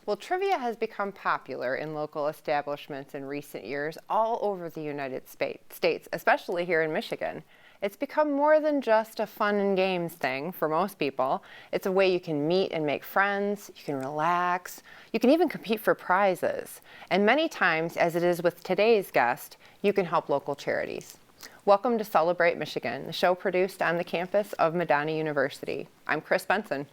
Well, trivia has become popular in local establishments in recent years all over the United States, especially here in Michigan. It's become more than just a fun and games thing for most people. It's a way you can meet and make friends, you can relax, you can even compete for prizes. And many times, as it is with today's guest, you can help local charities. Welcome to Celebrate Michigan, the show produced on the campus of Madonna University. I'm Chris Benson.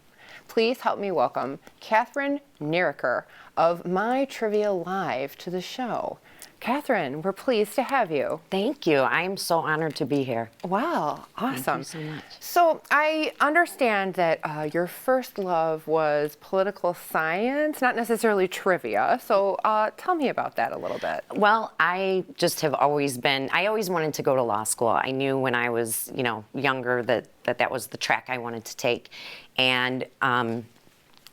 Please help me welcome Cathryn Neracher of My Trivia Live to the show. Cathryn, we're pleased to have you. Thank you. I am so honored to be here. Wow, awesome. Thank you so much. So I understand that your first love was political science, not necessarily trivia. So tell me about that a little bit. Well, I just have always been, I always wanted to go to law school. I knew when I was, younger that was the track I wanted to take. And,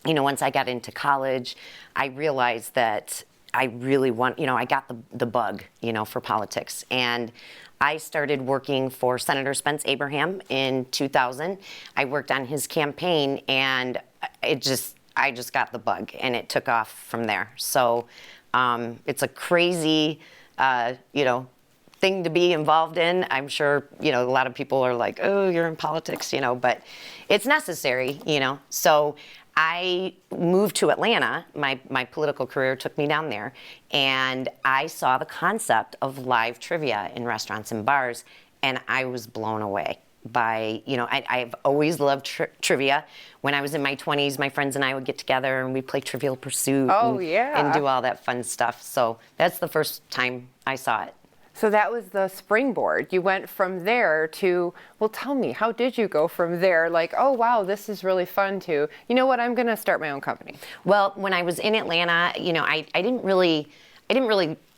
once I got into college, I realized that I really I got the bug, for politics. And I started working for Senator Spence Abraham in 2000. I worked on his campaign, and I just got the bug, and it took off from there. So it's a crazy, thing to be involved in. I'm sure, a lot of people are like, oh, you're in politics, but it's necessary, So I moved to Atlanta. My political career took me down there, and I saw the concept of live trivia in restaurants and bars, and I was blown away by, I've always loved trivia. When I was in my 20s, my friends and I would get together and we'd play Trivial Pursuit and do all that fun stuff. So that's the first time I saw it. So that was the springboard. You went from there to, well, tell me, how did you go from there? Like, oh, wow, this is really fun to, you know what, I'm going to start my own company. Well, when I was in Atlanta, I didn't really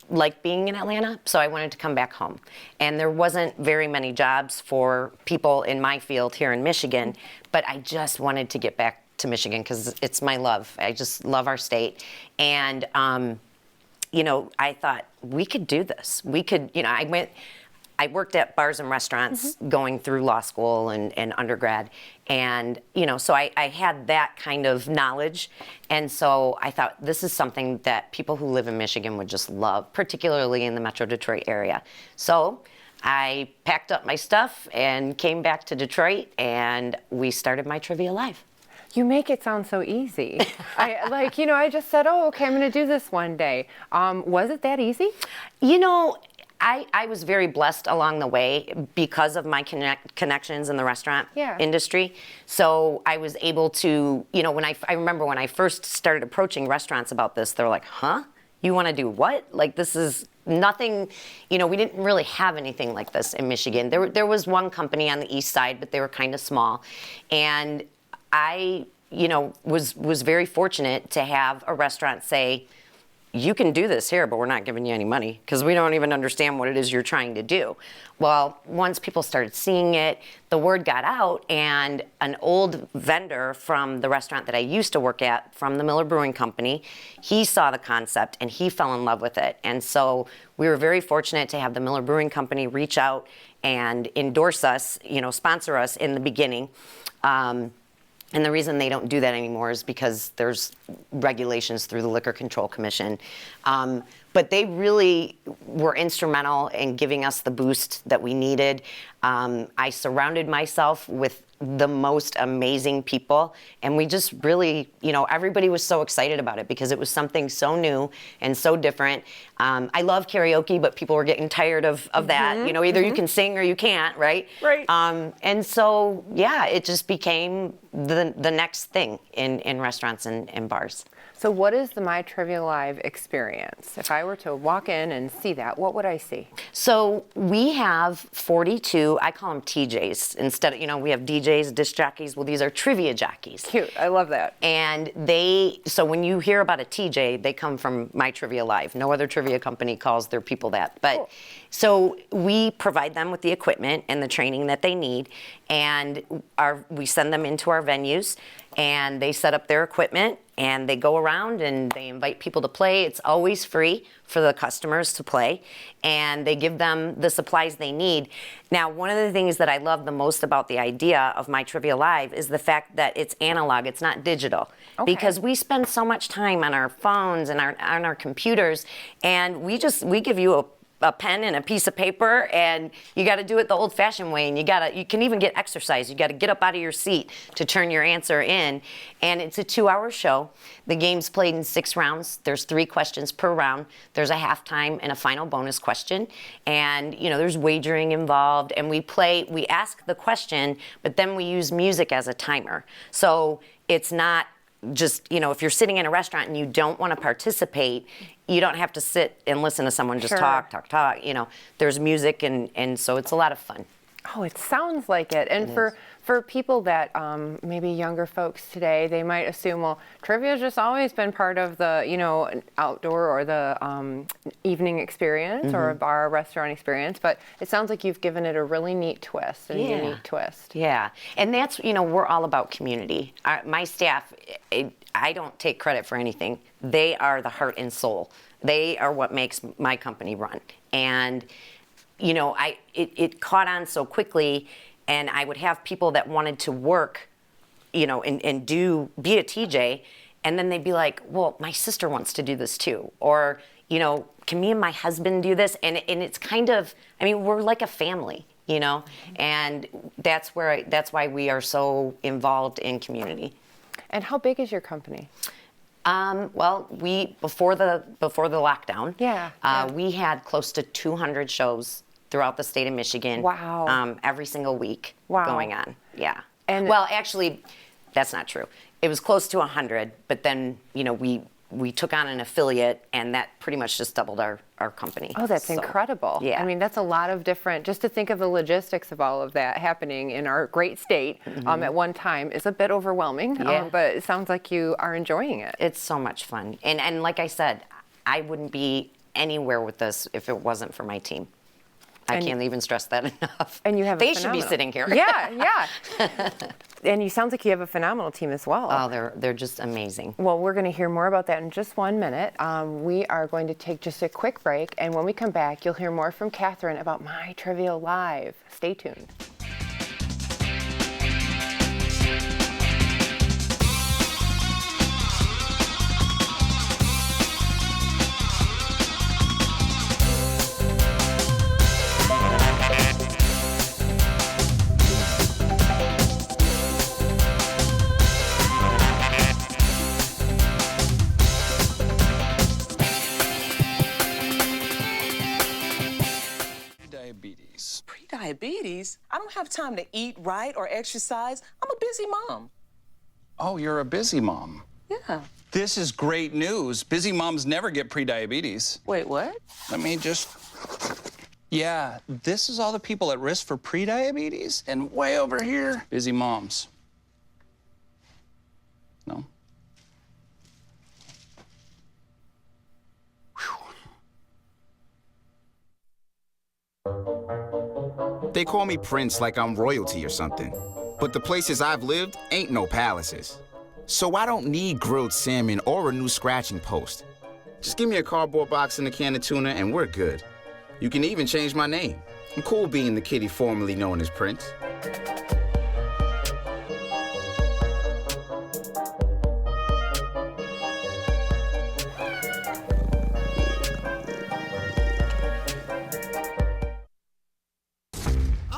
like being in Atlanta, so I wanted to come back home. And there wasn't very many jobs for people in my field here in Michigan, but I just wanted to get back to Michigan because it's my love. I just love our state. And, I thought we could do this. We could, I worked at bars and restaurants going through law school and undergrad. And, so I had that kind of knowledge. And so I thought this is something that people who live in Michigan would just love, particularly in the Metro Detroit area. So I packed up my stuff and came back to Detroit, and we started My Trivia Live. You make it sound so easy. I just said, oh, okay, I'm going to do this one day. Was it that easy? I was very blessed along the way because of my connections in the restaurant industry. So I was able to, when I remember when I first started approaching restaurants about this, they're like, huh? You want to do what? Like, this is nothing, we didn't really have anything like this in Michigan. There was one company on the east side, but they were kind of small. And I, was very fortunate to have a restaurant say, you can do this here, but we're not giving you any money because we don't even understand what it is you're trying to do. Well, once people started seeing it, the word got out, and an old vendor from the restaurant that I used to work at, from the Miller Brewing Company, he saw the concept and he fell in love with it. And so we were very fortunate to have the Miller Brewing Company reach out and endorse us, sponsor us in the beginning. And the reason they don't do that anymore is because there's regulations through the Liquor Control Commission. But they really were instrumental in giving us the boost that we needed. I surrounded myself with the most amazing people, and we just really, everybody was so excited about it because it was something so new and so different. I love karaoke, but people were getting tired of that. Either you can sing or you can't, right? Right. And so, it just became the next thing in restaurants and bars. So what is the My Trivia Live experience? If I were to walk in and see that, what would I see? So we have 42, I call them TJs. Instead of, we have DJs, disc jockeys. Well, these are trivia jockeys. Cute, I love that. And so when you hear about a TJ, they come from My Trivia Live. No other trivia company calls their people that. But So we provide them with the equipment and the training that they need, and we send them into our venues, and they set up their equipment, and they go around and they invite people to play. It's always free for the customers to play, and they give them the supplies they need. Now, one of the things that I love the most about the idea of My Trivia Live is the fact that it's analog, it's not digital. Okay. Because we spend so much time on our phones and on our computers, and we give you a pen and a piece of paper, and you got to do it the old-fashioned way, and you can even get exercise. You got to get up out of your seat to turn your answer in, and it's a 2-hour show. The game's played in 6 rounds. There's 3 questions per round. There's a halftime and a final bonus question, and there's wagering involved, and we ask the question, but then we use music as a timer. So it's not just, if you're sitting in a restaurant and you don't want to participate, you don't have to sit and listen to someone just talk. There's music, and so it's a lot of fun. Oh, it sounds like it. And for people that maybe younger folks today, they might assume, well, trivia has just always been part of the, outdoor or the evening experience or a bar or restaurant experience. But it sounds like you've given it a really neat twist and unique twist. Yeah. And that's, we're all about community. My staff, I don't take credit for anything. They are the heart and soul. They are what makes my company run. And it caught on so quickly, and I would have people that wanted to work, and be a TJ, and then they'd be like, well, my sister wants to do this too, or, can me and my husband do this? And it's kind of, we're like a family, and that's why we are so involved in community. And how big is your company? Well, before the lockdown, we had close to 200 shows throughout the state of Michigan. Wow. Every single week going on. Yeah. And well, actually, that's not true. It was close to 100, but then, we took on an affiliate, and that pretty much just doubled our company. Oh, that's incredible. Yeah. That's a lot of different, just to think of the logistics of all of that happening in our great state at one time is a bit overwhelming, but it sounds like you are enjoying it. It's so much fun. And like I said, I wouldn't be anywhere with this if it wasn't for my team. I can't even stress that enough. And you have They should be sitting here. Yeah. And you sound like you have a phenomenal team as well. Oh, they're just amazing. Well, we're going to hear more about that in just 1 minute. We are going to take just a quick break, and when we come back, you'll hear more from Cathryn about My Trivia Live. Stay tuned. Diabetes? I don't have time to eat right or exercise. I'm a busy mom. Oh, you're a busy mom. Yeah. This is great news. Busy moms never get prediabetes. Wait, what? Let me just... Yeah, this is all the people at risk for prediabetes, and way over here, busy moms. No? They call me Prince like I'm royalty or something. But the places I've lived ain't no palaces. So I don't need grilled salmon or a new scratching post. Just give me a cardboard box and a can of tuna and we're good. You can even change my name. I'm cool being the kitty formerly known as Prince.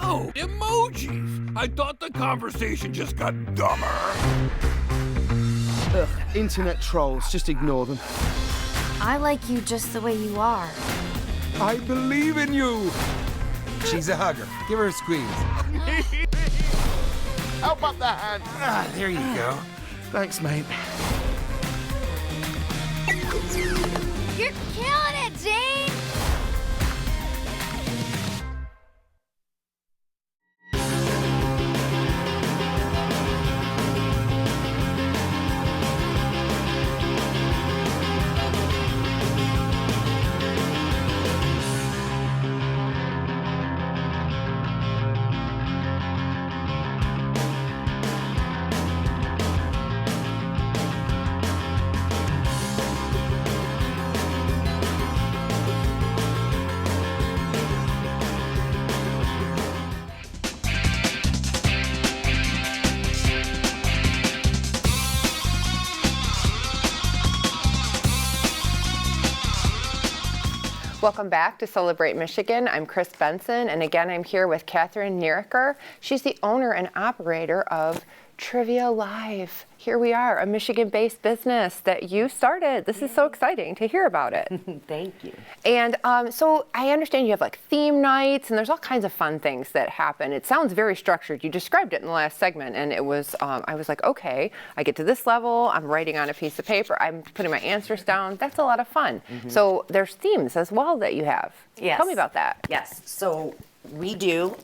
Oh, emojis! I thought the conversation just got dumber. Ugh, internet trolls, just ignore them. I like you just the way you are. I believe in you! She's a hugger. Give her a squeeze. Help up the hand. Ah, there you go. Thanks, mate. You're killing it, Jane! Welcome back to Celebrate Michigan. I'm Chris Benson, and again, I'm here with Cathryn Neracher. She's the owner and operator of Trivia Live. Here we are, a Michigan-based business that you started. This is so exciting to hear about it. Thank you. And so I understand you have like theme nights, and there's all kinds of fun things that happen. It sounds very structured. You described it in the last segment, and it was, I was like, okay, I get to this level, I'm writing on a piece of paper, I'm putting my answers down. That's a lot of fun. So there's themes as well that you have. Yes. Tell me about that. Yes. So we do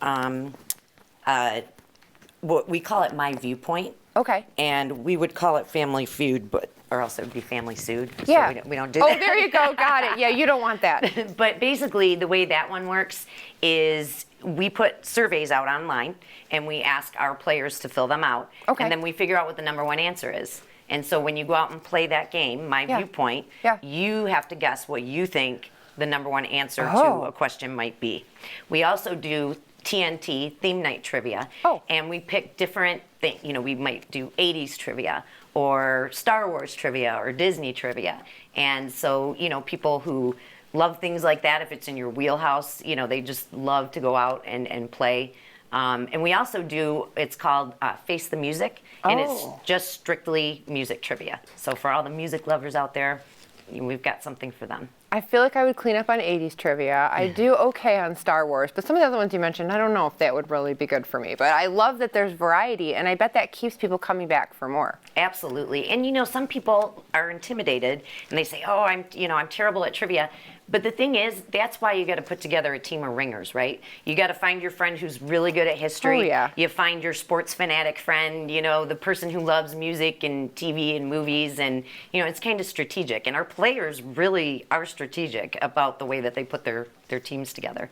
what we call it My Viewpoint. Okay. And we would call it Family Feud, but or else it would be Family Sued. Yeah. So we don't do Oh, that. there you go. Got it. Yeah, you don't want that. But basically, the way that one works is we put surveys out online, and we ask our players to fill them out. Okay. And then we figure out what the number one answer is. And so when you go out and play that game, My Viewpoint, you have to guess what you think the number one answer to a question might be. We also do TNT theme night trivia, and we pick different things. You know, we might do 80s trivia or Star Wars trivia or Disney trivia. And so, you know, people who love things like that, if it's in your wheelhouse, you know, they just love to go out and play. And we also do, it's called Face the Music, and it's just strictly music trivia. So for all the music lovers out there, we've got something for them. I feel like I would clean up on 80s trivia. I do okay on Star Wars, but some of the other ones you mentioned, I don't know if that would really be good for me. But I love that there's variety, and I bet that keeps people coming back for more. Absolutely. And you know, some people are intimidated, and they say, "Oh, I'm terrible at trivia." But the thing is, that's why you got to put together a team of ringers, right? You got to find your friend who's really good at history. Oh, yeah. You find your sports fanatic friend, you know, the person who loves music and TV and movies, and you know, it's kind of strategic. And our players really are strategic about the way that they put their teams together.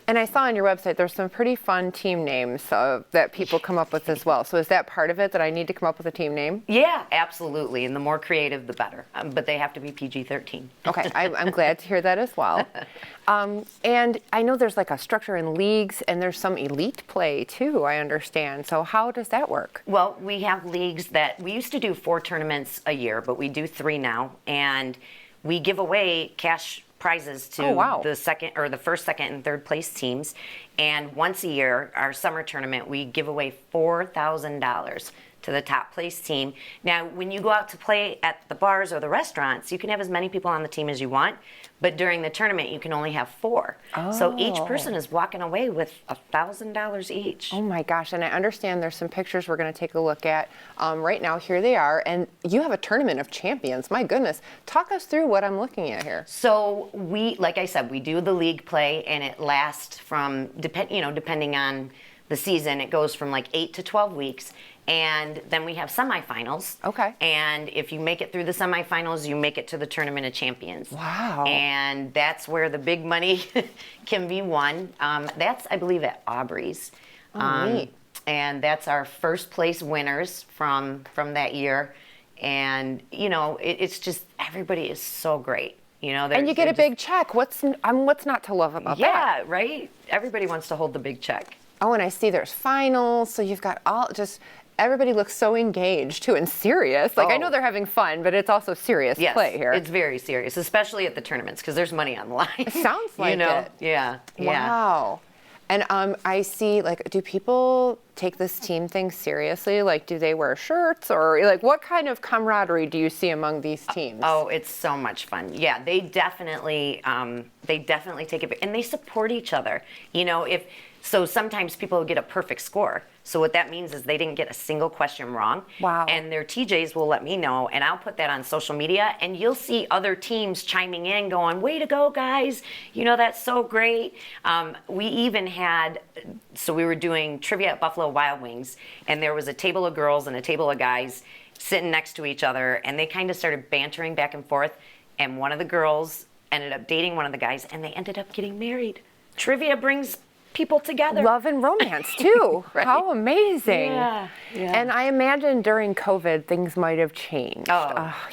And I saw on your website there's some pretty fun team names that people come up with as well. So is that part of it, that I need to come up with a team name? Yeah, absolutely. And the more creative, the better. But they have to be PG-13. Okay, I'm glad to hear that as well. And I know there's like a structure in leagues, and there's some elite play too, I understand. So how does that work? Well, we have leagues that we used to do 4 tournaments a year, but we do 3 now. And we give away cash prizes to the first, second, and third place teams. And once a year, our summer tournament, we give away $4,000 to the top place team. Now, when you go out to play at the bars or the restaurants, you can have as many people on the team as you want, but during the tournament, you can only have 4. So each person is walking away with $1,000 each. Oh my gosh, and I understand there's some pictures we're gonna take a look at. Right now, here they are, and you have a tournament of champions, my goodness. Talk us through what I'm looking at here. So we, like I said, we do the league play, and it lasts from, depending on the season, it goes from like 8 to 12 weeks. And then we have semifinals. Okay. And if you make it through the semifinals, you make it to the Tournament of Champions. Wow. And that's where the big money can be won. That's, I believe, at Aubrey's. Neat. And that's our first place winners from that year. And, you know, it's just, everybody is so great. You know, and you get a big check. What's not to love about that? Yeah, right? Everybody wants to hold the big check. Oh, and I see there's finals, so you've got everybody looks so engaged too and serious. Like I know they're having fun, but it's also serious play here. It's very serious, especially at the tournaments because there's money on the line. It sounds like it. Yeah. Wow. And I see, like, do people take this team thing seriously? Like, do they wear shirts, or like, what kind of camaraderie do you see among these teams? Oh, it's so much fun. Yeah, they definitely take it, and they support each other. You know, so sometimes people get a perfect score. So what that means is they didn't get a single question wrong. Wow. And their TJs will let me know, and I'll put that on social media, and you'll see other teams chiming in going, way to go, guys. You know, that's so great. We even had, so we were doing trivia at Buffalo Wild Wings, and there was a table of girls and a table of guys sitting next to each other, and they kind of started bantering back and forth, and one of the girls ended up dating one of the guys, and they ended up getting married. Trivia brings people together. Love and romance too. Right. How amazing. Yeah. And I imagine during COVID things might have changed.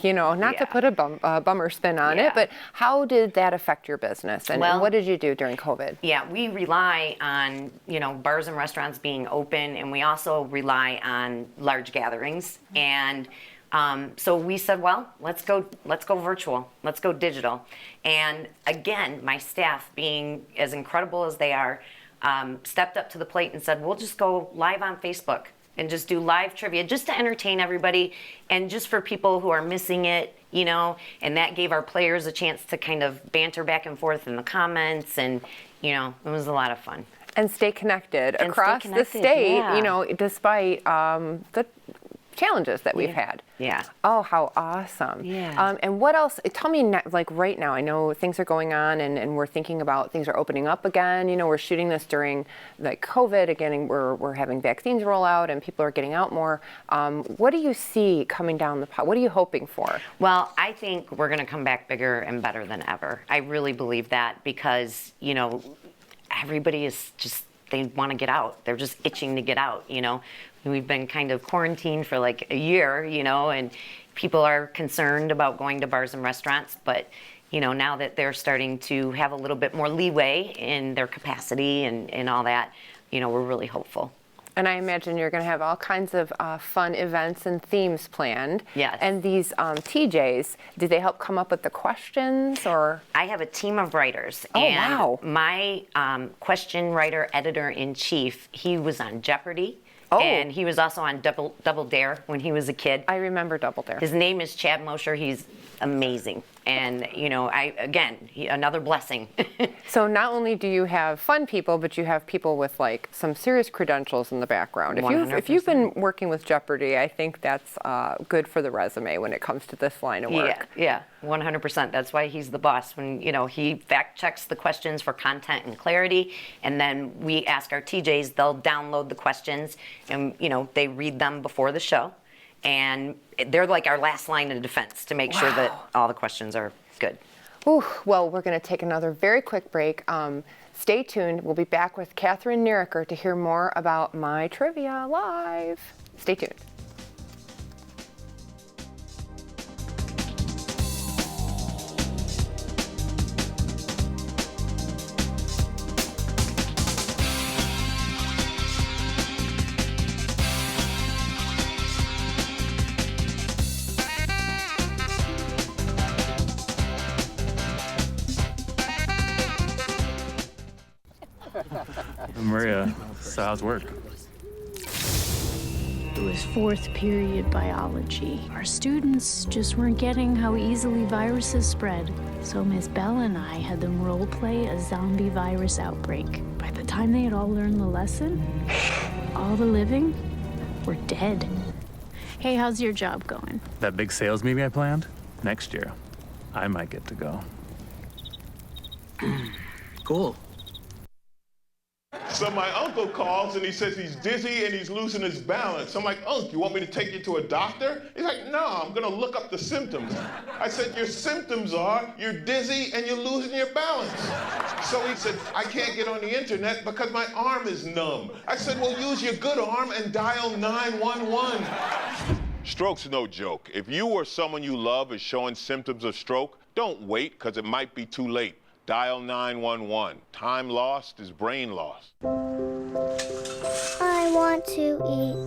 You know, not to put a bummer spin on it, but how did that affect your business? And what did you do during COVID? Yeah, we rely on, you know, bars and restaurants being open, and we also rely on large gatherings. And So we said, well, let's go virtual, let's go digital. And again, my staff, being as incredible as they are, stepped up to the plate and said, we'll just go live on Facebook and just do live trivia just to entertain everybody and just for people who are missing it, you know, and that gave our players a chance to kind of banter back and forth in the comments, and, you know, it was a lot of fun. And stay connected And across stay the connected, state, yeah. you know, despite the challenges that we've had. Yeah. Oh, how awesome. Yeah. And what else? Tell me, like right now, I know things are going on and we're thinking about things are opening up again. You know, we're shooting this during like COVID again, and we're having vaccines roll out and people are getting out more. What do you see coming down the pipe? What are you hoping for? Well, I think we're going to come back bigger and better than ever. I really believe that because, you know, everybody is just, they want to get out. They're just itching to get out, you know. We've been kind of quarantined for like a year, you know, and people are concerned about going to bars and restaurants. But, you know, now that they're starting to have a little bit more leeway in their capacity and all that, you know, we're really hopeful. And I imagine you're going to have all kinds of fun events and themes planned. Yes. And these TJs, do they help come up with the questions or? I have a team of writers. Oh, and wow. My question writer, editor-in-chief, he was on Jeopardy! Oh. And he was also on Double Dare when he was a kid. I remember Double Dare. His name is Chad Mosher. He's amazing. And, you know, another blessing. So not only do you have fun people, but you have people with like some serious credentials in the background. If you've been working with Jeopardy, I think that's good for the resume when it comes to this line of work. Yeah, 100%. That's why he's the boss. When, you know, he fact checks the questions for content and clarity, and then we ask our TJs, they'll download the questions, and, you know, they read them before the show. And they're like our last line of defense to make sure that all the questions are good. Ooh, well, we're going to take another very quick break. Stay tuned. We'll be back with Cathryn Neracher to hear more about My Trivia Live. Stay tuned. Maria, so how's work? It was fourth period biology. Our students just weren't getting how easily viruses spread. So Miss Bella and I had them role play a zombie virus outbreak. By the time they had all learned the lesson, all the living were dead. Hey, how's your job going? That big sales meeting I planned? Next year, I might get to go. Cool. So my uncle calls and he says he's dizzy and he's losing his balance. I'm like, Unc, you want me to take you to a doctor? He's like, no, I'm gonna look up the symptoms. I said, your symptoms are you're dizzy and you're losing your balance. So he said, I can't get on the internet because my arm is numb. I said, well, use your good arm and dial 911. Stroke's no joke. If you or someone you love is showing symptoms of stroke, don't wait because it might be too late. Dial 911. Time lost is brain lost. I want to eat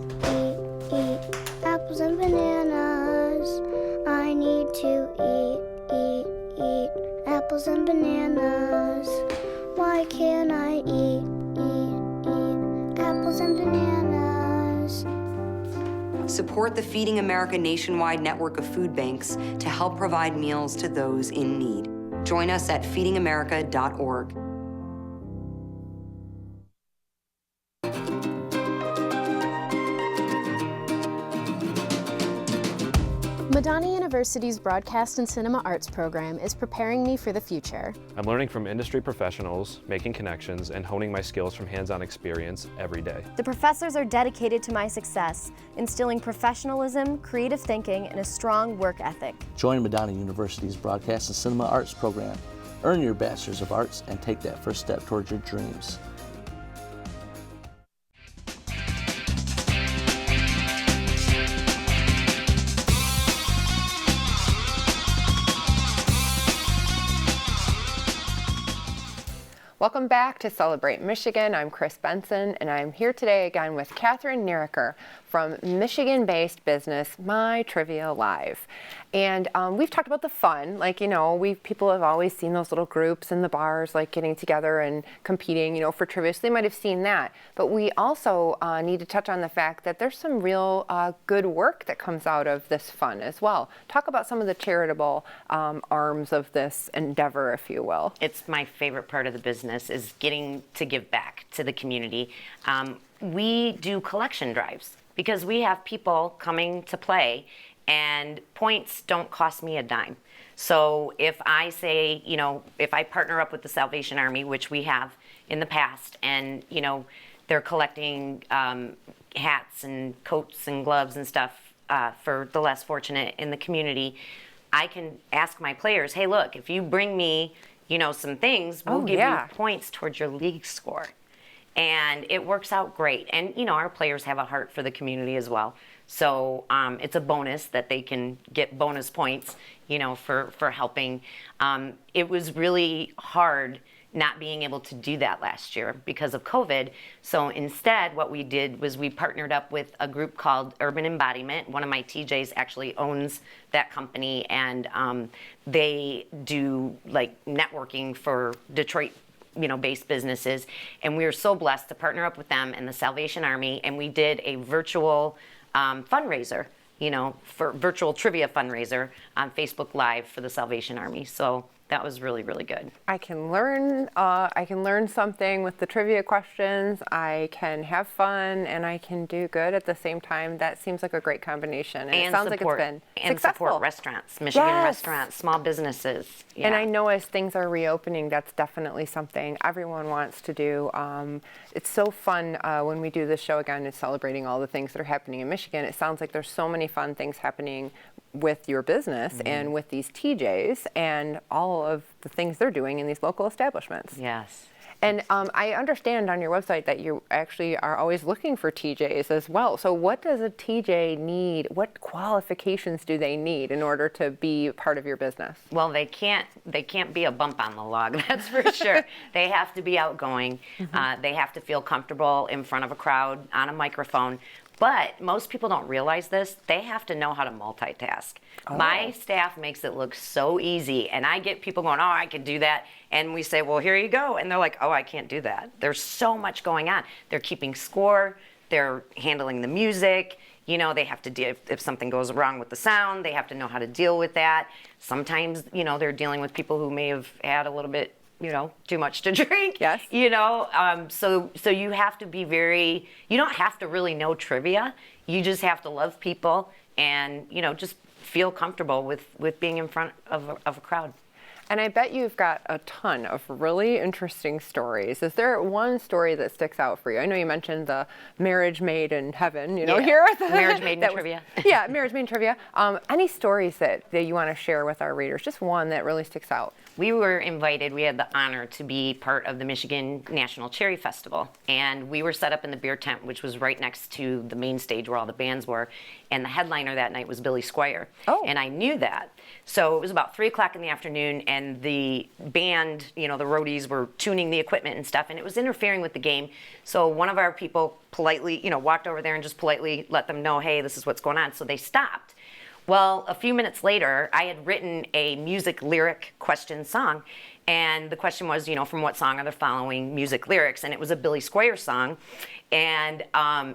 apples and bananas. I need to eat apples and bananas. Why can't I eat apples and bananas? Support the Feeding America nationwide network of food banks to help provide meals to those in need. Join us at feedingamerica.org. Madonna University's Broadcast and Cinema Arts program is preparing me for the future. I'm learning from industry professionals, making connections, and honing my skills from hands-on experience every day. The professors are dedicated to my success, instilling professionalism, creative thinking, and a strong work ethic. Join Madonna University's Broadcast and Cinema Arts program. Earn your Bachelor's of Arts and take that first step towards your dreams. Welcome back to Celebrate Michigan. I'm Chris Benson, and I'm here today again with Cathryn Neracher from Michigan-based business My Trivia Live. And we've talked about the fun, like, you know, people have always seen those little groups in the bars, like getting together and competing, you know, for trivia. So they might have seen that. But we also need to touch on the fact that there's some real good work that comes out of this fun as well. Talk about some of the charitable arms of this endeavor, if you will. It's my favorite part of the business, is getting to give back to the community. We do collection drives because we have people coming to play, and points don't cost me a dime. So if I say, you know, if I partner up with the Salvation Army, which we have in the past, and, you know, they're collecting hats and coats and gloves and stuff for the less fortunate in the community, I can ask my players, hey, look, if you bring me, you know, some things, we'll give you points towards your league score. And it works out great. And, you know, our players have a heart for the community as well. So it's a bonus that they can get bonus points, you know, for helping. It was really hard not being able to do that last year because of COVID. So instead, what we did was we partnered up with a group called Urban Embodiment. One of my TJs actually owns that company, and they do like networking for Detroit, you know, based businesses. And we were so blessed to partner up with them and the Salvation Army, and we did a virtual fundraiser, you know, for virtual trivia fundraiser on Facebook Live for the Salvation Army. So that was really, really good. I can learn something with the trivia questions. I can have fun, and I can do good at the same time. That seems like a great combination, and it sounds like it's been successful. Support restaurants, Michigan restaurants, small businesses. Yeah. And I know as things are reopening, that's definitely something everyone wants to do. It's so fun when we do this show again and celebrating all the things that are happening in Michigan. It sounds like there's so many fun things happening with your business and with these TJs and all of the things they're doing in these local establishments. Yes. And I understand on your website that you actually are always looking for TJs as well. So what does a TJ need? What qualifications do they need in order to be part of your business? Well, they can't be a bump on the log, that's for sure. They have to be outgoing. They have to feel comfortable in front of a crowd on a microphone. But most people don't realize this. They have to know how to multitask. Oh. My staff makes it look so easy, and I get people going, oh, I can do that. And we say, well, here you go. And they're like, oh, I can't do that. There's so much going on. They're keeping score. They're handling the music. You know, they have to deal, if something goes wrong with the sound, they have to know how to deal with that. Sometimes, you know, they're dealing with people who may have had a little bit, you know, too much to drink. Yes. You know, so you have to be you don't have to really know trivia. You just have to love people and, you know, just feel comfortable with being in front of a crowd. And I bet you've got a ton of really interesting stories. Is there one story that sticks out for you? I know you mentioned the marriage made in heaven, you know, here at the Marriage Made in Trivia. Yeah, Marriage Made in Trivia. Any stories that you want to share with our readers? Just one that really sticks out. We were invited, we had the honor to be part of the Michigan National Cherry Festival. And we were set up in the beer tent, which was right next to the main stage where all the bands were. And the headliner that night was Billy Squier. Oh. And I knew that. So it was about 3 o'clock in the afternoon, and the band, you know, the roadies were tuning the equipment and stuff, and it was interfering with the game. So one of our people politely, you know, walked over there and just politely let them know, hey, this is what's going on. So they stopped. Well, a few minutes later, I had written a music lyric question song, and the question was, you know, from what song are the following music lyrics? And it was a Billy Squier song, and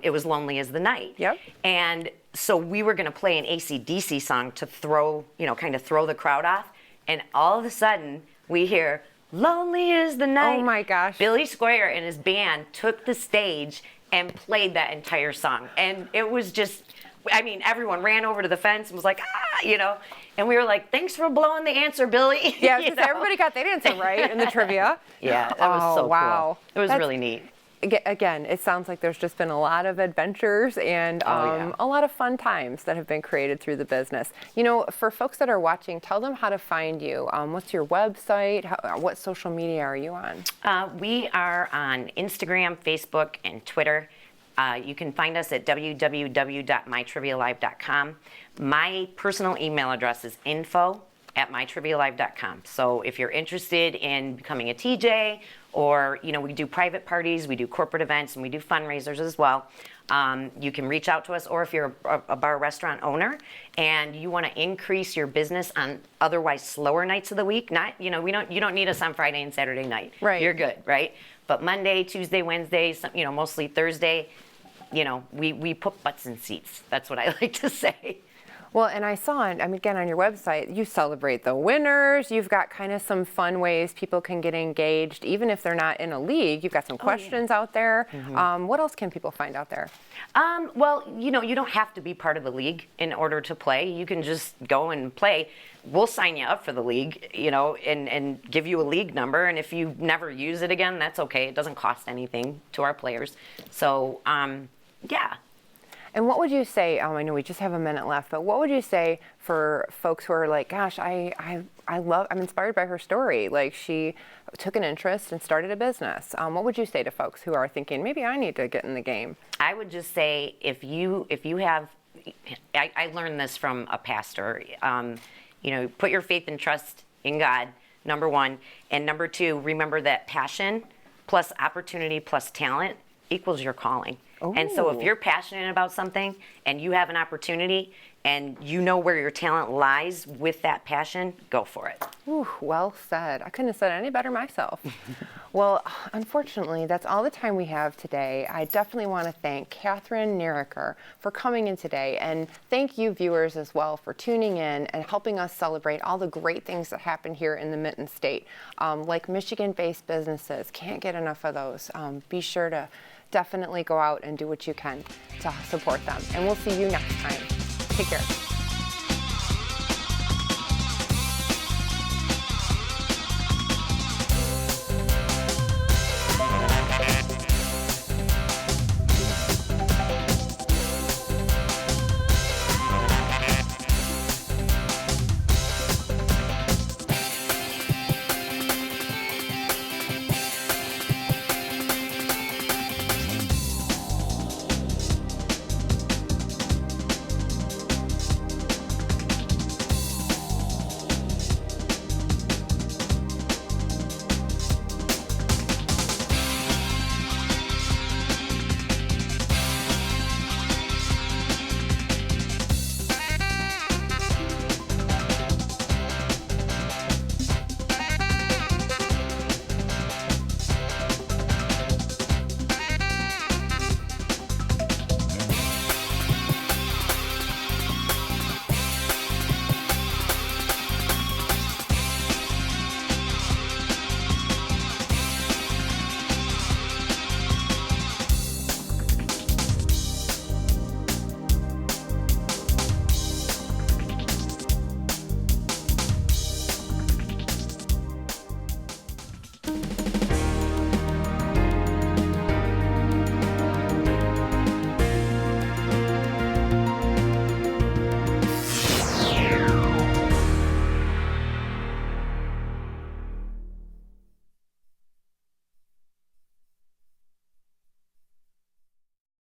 it was Lonely as the Night. Yep. And so we were going to play an AC/DC song to throw, you know, kind of throw the crowd off, and all of a sudden we hear, Lonely is the Night. Oh my gosh. Billy Squier and his band took the stage and played that entire song, and it was just, I mean, everyone ran over to the fence and was like, you know, and we were like, thanks for blowing the answer, Billy. Yeah, because everybody got that answer right in the trivia. Yeah, that was so wow. Cool. It was really neat. Again, it sounds like there's just been a lot of adventures and a lot of fun times that have been created through the business. You know, for folks that are watching, tell them how to find you. What's your website? What social media are you on? We are on Instagram, Facebook, and Twitter. You can find us at www.mytrivialive.com. My personal email address is info@mytrivialive.com. So if you're interested in becoming a TJ or, we do private parties, we do corporate events, and we do fundraisers as well. You can reach out to us, or if you're a bar restaurant owner and you want to increase your business on otherwise slower nights of the week, you don't need us on Friday and Saturday night. Right. You're good, right? But Monday, Tuesday, Wednesday, mostly Thursday, we put butts in seats. That's what I like to say. Well, and I saw, again, on your website, you celebrate the winners. You've got kind of some fun ways people can get engaged, even if they're not in a league. You've got some questions out there. Mm-hmm. What else can people find out there? Well, you don't have to be part of the league in order to play. You can just go and play. We'll sign you up for the league, and give you a league number. And if you never use it again, that's okay. It doesn't cost anything to our players. So, yeah. And what would you say, I know we just have a minute left, but what would you say for folks who are like, gosh, I'm inspired by her story. Like, she took an interest and started a business. What would you say to folks who are thinking, maybe I need to get in the game? I would just say, if you have, I learned this from a pastor, put your faith and trust in God, number one. And number two, remember that passion plus opportunity plus talent equals your calling. Ooh. And so if you're passionate about something and you have an opportunity and you know where your talent lies with that passion, go for it. Ooh, well said. I couldn't have said it any better myself. Well, unfortunately, that's all the time we have today. I definitely want to thank Cathryn Neracher for coming in today, and thank you viewers as well for tuning in and helping us celebrate all the great things that happen here in the Mitten State. Like Michigan-based businesses, can't get enough of those. Be sure to definitely go out and do what you can to support them. And we'll see you next time. Take care.